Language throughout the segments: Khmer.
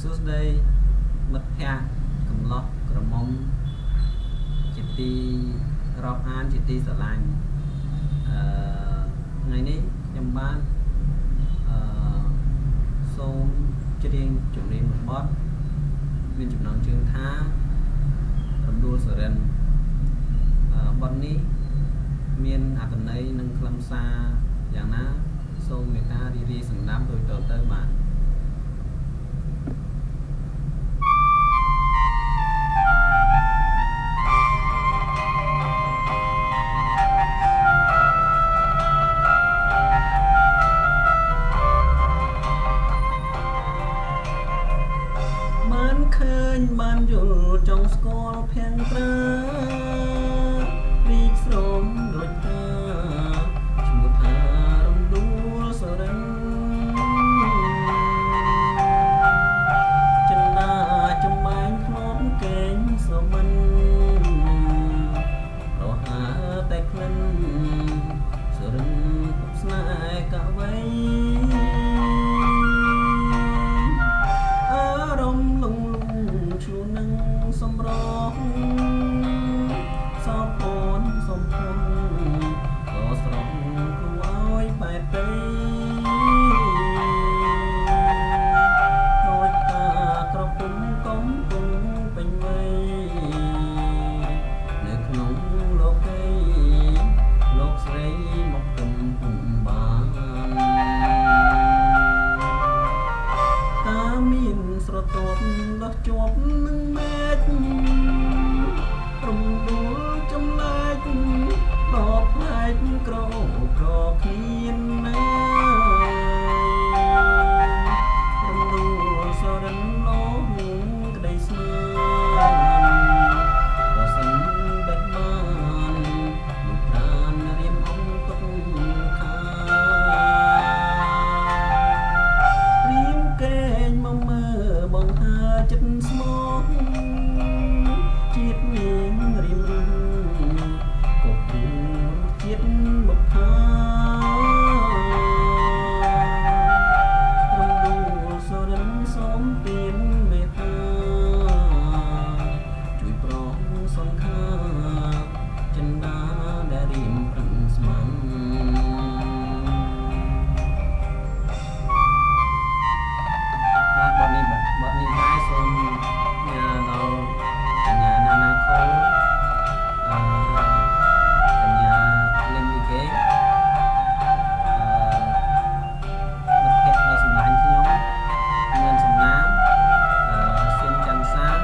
សួស្តីមិត្តភ័ក្តិកំឡោះក្រមុំជាទីរាប់អានជាទីស្រឡាញ់ថ្ងៃនេះខ្ញុំបានសូមច្រៀងចម្រៀងមួយបទមានចំណងជើងថារំដួលសរិនបទនេះមានអត្ថន័យនិងខ្លឹមសារយ៉ាងណាសូមមេត្តារីករាយស្ដាប់ដូចតទៅបាទបានឃើញបានយល់ចង់ស្គាល់ភាំងត្រារីកស្រមដូចថាឈ្មោះថារំដួលសរិនចិនណាចំបែងធ្លាប់កេងសមិនរហ័សតែក្លិនសរិនពុកស្នេហ៍កវៃសម្រងសោពនសំភុនក៏ស្រងគួរឲ្យបែបទៅដូចតាក្រពុំកំពុងពេញវ័យនៅក្នុងលោកីលោកស្រីមកទំពុំបានតាមានស្រទាប់ដោះជាប់នឹងមេរំដួលចម្លែកដល់ផ្លែកក្រក្រគ្នាណារំដួលសរិនលោក្ដីស្នេហ៍ប្រសិនបេះបានលោកប្រានរៀមអង្គទុកខារៀមកេងមកមើលបងហើចិត្តស្មោះជាតិមានរៀមរំក៏ពុំជាតិមកថារំដួលសរិនសូមទានមេត្តាជួយប្រងសង្ខាចិន្តាដែលរៀមប្រឹងស្មានបទនេះដែរសូមដល់កញ្ញាណាណាខូកញ្ញាលឹមលីកេមិត្តភ័ក្តិដ៏សម្លាញ់ខ្ញុំមានសំណាងសៀនច័ន្ទសាន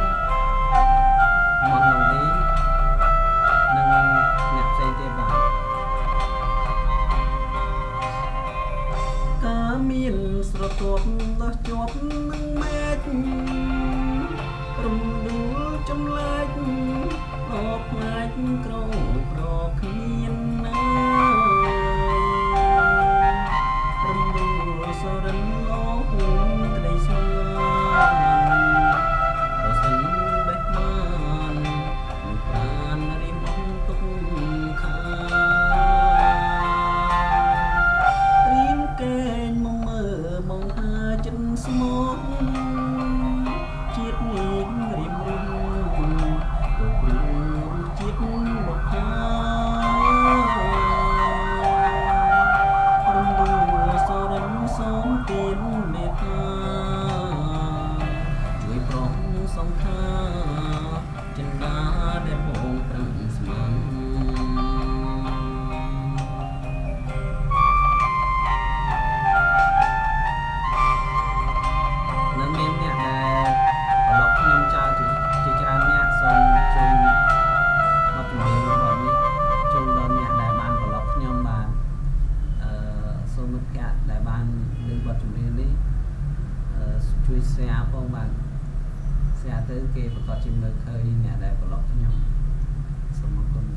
មនឡុងឌីនិងអ្នកផ្សេងទៀតបាទការមានស្រទាប់ដោះជាប់នឹងមេឃរំដួលចម្លែកដល់ផ្លែកក្រក្រគ្នាណារំដួលសរិនលោក្ដីស្មានប្រសិនបេះបានលោកប្រានរៀមអង្គទុកខារៀមកេងមកមើលបងថាចិត្តស្មោះជាតិនេះរៀមរំក៏ព្រោះជាតិមកថារំដួលសរិនសូមទានមេត្តាជួយប្រងសង្ខាចិន្តាដែលបងប្រឹងស្មាននៅមានអ្នកដែលប្រឡប់ខ្ញុំចោលជាច្រើនអ្នកសូមជូនបទចម្រៀងរបស់នេះជូនដល់អ្នកដែលបានប្រឡប់ខ្ញុំបាទសូមមិត្តភ័ក្តិដែលបានឮបទចម្រៀងនេះជួយ share ផងបាទ share ទៅគេប្រកាសជាមើលឃើញអ្នកដែលប្រឡប់ខ្ញុំសូមអរគុណ